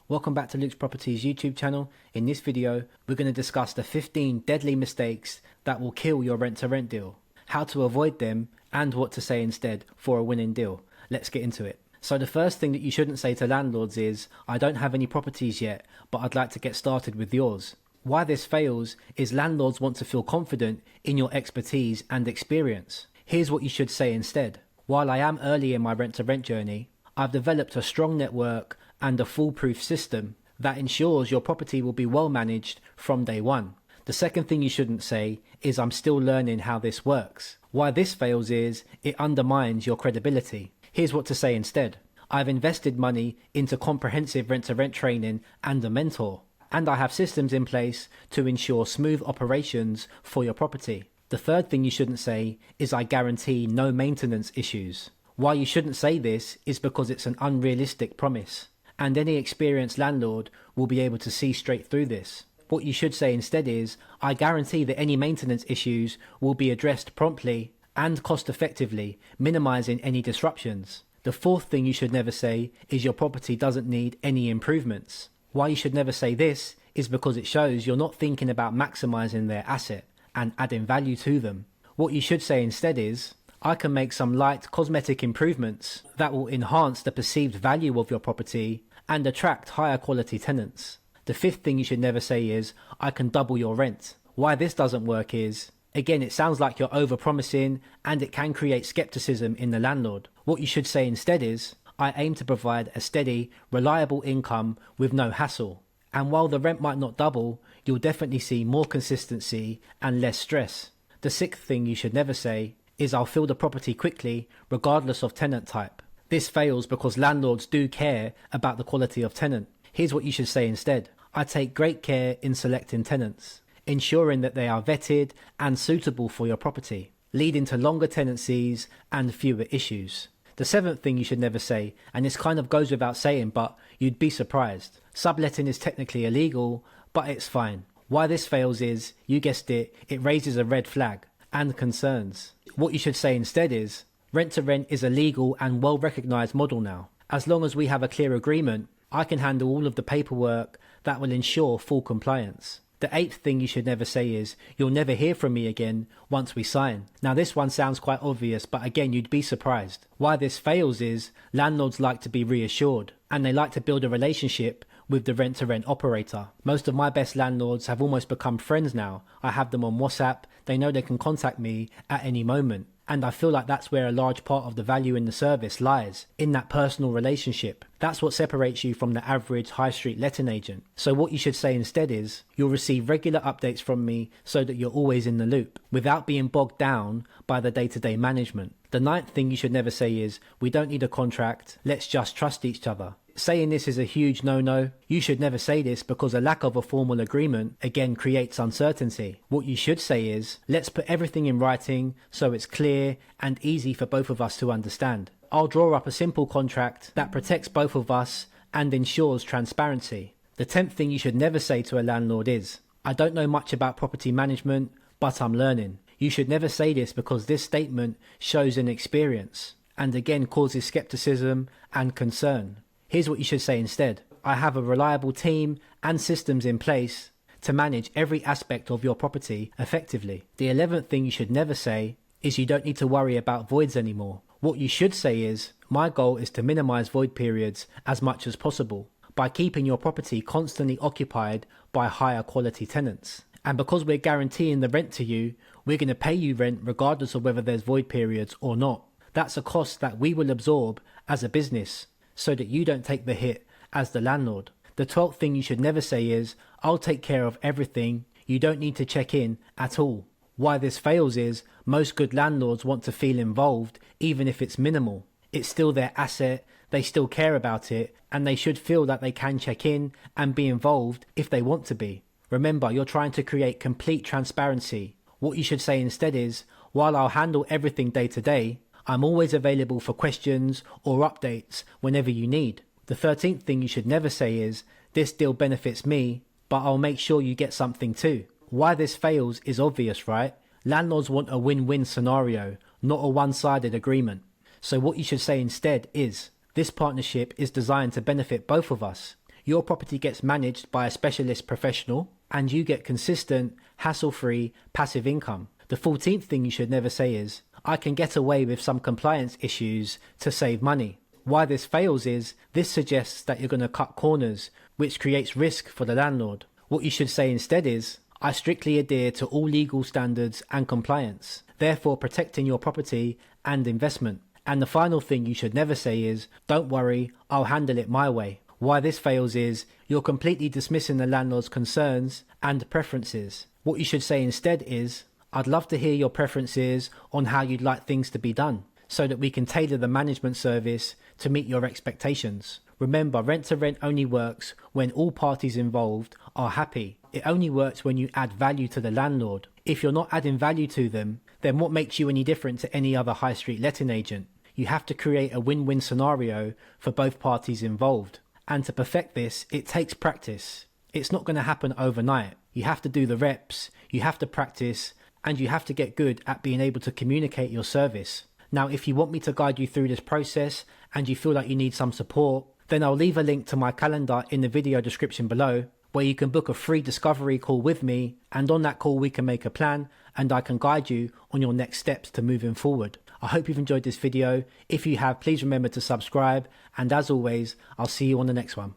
Welcome back to Luke's Properties YouTube channel. In this video, we're going to discuss the 15 deadly mistakes that will kill your rent-to-rent deal, how to avoid them, and what to say instead for a winning deal. Let's get into it. So the first thing that you shouldn't say to landlords is, I don't have any properties yet, but I'd like to get started with yours. Why this fails is landlords want to feel confident in your expertise and experience. Here's what you should say instead. While I am early in my rent-to-rent journey, I've developed a strong network and a foolproof system that ensures your property will be well managed from day one. The second thing you shouldn't say is I'm still learning how this works. Why this fails is it undermines your credibility. Here's what to say instead. I've invested money into comprehensive rent-to-rent training and a mentor, and I have systems in place to ensure smooth operations for your property. The third thing you shouldn't say is I guarantee no maintenance issues. Why you shouldn't say this is because it's an unrealistic promise, and any experienced landlord will be able to see straight through this. What you should say instead is, I guarantee that any maintenance issues will be addressed promptly and cost effectively, minimizing any disruptions. The fourth thing you should never say is your property doesn't need any improvements. Why you should never say this is because it shows you're not thinking about maximizing their asset and adding value to them. What you should say instead is, I can make some light cosmetic improvements that will enhance the perceived value of your property and attract higher quality tenants. The fifth thing you should never say is, I can double your rent. Why this doesn't work is, again, it sounds like you're over-promising and it can create skepticism in the landlord. What you should say instead is, I aim to provide a steady, reliable income with no hassle. And while the rent might not double, you'll definitely see more consistency and less stress. The sixth thing you should never say is I'll fill the property quickly regardless of tenant type. This fails because landlords do care about the quality of tenant. Here's what you should say instead. I take great care in selecting tenants, ensuring that they are vetted and suitable for your property, leading to longer tenancies and fewer issues. The seventh thing you should never say, and this kind of goes without saying, but you'd be surprised. Subletting is technically illegal, but it's fine. Why this fails is, you guessed it, it raises a red flag and concerns. What you should say instead is, rent-to-rent is a legal and well-recognised model now. As long as we have a clear agreement, I can handle all of the paperwork that will ensure full compliance. The eighth thing you should never say is, you'll never hear from me again once we sign. Now this one sounds quite obvious, but again, you'd be surprised. Why this fails is, landlords like to be reassured, and they like to build a relationship with the rent-to-rent operator. Most of my best landlords have almost become friends now. I have them on WhatsApp, they know they can contact me at any moment. And I feel like that's where a large part of the value in the service lies, in that personal relationship. That's what separates you from the average high street letting agent. So what you should say instead is, you'll receive regular updates from me so that you're always in the loop, without being bogged down by the day-to-day management. The ninth thing you should never say is, we don't need a contract, let's just trust each other. Saying this is a huge no-no. You should never say this because a lack of a formal agreement again creates uncertainty. What you should say is, let's put everything in writing so it's clear and easy for both of us to understand. I'll draw up a simple contract that protects both of us and ensures transparency. The 10th thing you should never say to a landlord is, I don't know much about property management, but I'm learning. You should never say this because this statement shows inexperience and again causes skepticism and concern. Here's what you should say instead. I have a reliable team and systems in place to manage every aspect of your property effectively. The 11th thing you should never say is you don't need to worry about voids anymore. What you should say is, my goal is to minimize void periods as much as possible by keeping your property constantly occupied by higher quality tenants. And because we're guaranteeing the rent to you, we're going to pay you rent regardless of whether there's void periods or not. That's a cost that we will absorb as a business, so that you don't take the hit as the landlord. The 12th thing you should never say is, I'll take care of everything, you don't need to check in at all. Why this fails is, most good landlords want to feel involved even if it's minimal. It's still their asset, they still care about it, and they should feel that they can check in and be involved if they want to be. Remember, you're trying to create complete transparency. What you should say instead is, while I'll handle everything day to day, I'm always available for questions or updates whenever you need. The 13th thing you should never say is, this deal benefits me, but I'll make sure you get something too. Why this fails is obvious, right? Landlords want a win-win scenario, not a one-sided agreement. So what you should say instead is, this partnership is designed to benefit both of us. your property gets managed by a specialist professional, and you get consistent, hassle-free, passive income. The 14th thing you should never say is, I can get away with some compliance issues to save money. Why this fails is, this suggests that you're going to cut corners, which creates risk for the landlord. What you should say instead is, I strictly adhere to all legal standards and compliance, therefore protecting your property and investment. And the final thing you should never say is, don't worry, I'll handle it my way. Why this fails is, you're completely dismissing the landlord's concerns and preferences. What you should say instead is, I'd love to hear your preferences on how you'd like things to be done, so that we can tailor the management service to meet your expectations. Remember, rent to rent only works when all parties involved are happy. It only works when you add value to the landlord. If you're not adding value to them, then what makes you any different to any other high street letting agent? You have to create a win-win scenario for both parties involved. And to perfect this, it takes practice. It's not going to happen overnight. You have to do the reps, you have to practice, and you have to get good at being able to communicate your service. Now, if you want me to guide you through this process and you feel like you need some support, then I'll leave a link to my calendar in the video description below, where you can book a free discovery call with me, and on that call we can make a plan and I can guide you on your next steps to moving forward. I hope you've enjoyed this video. If you have, please remember to subscribe, and as always, I'll see you on the next one.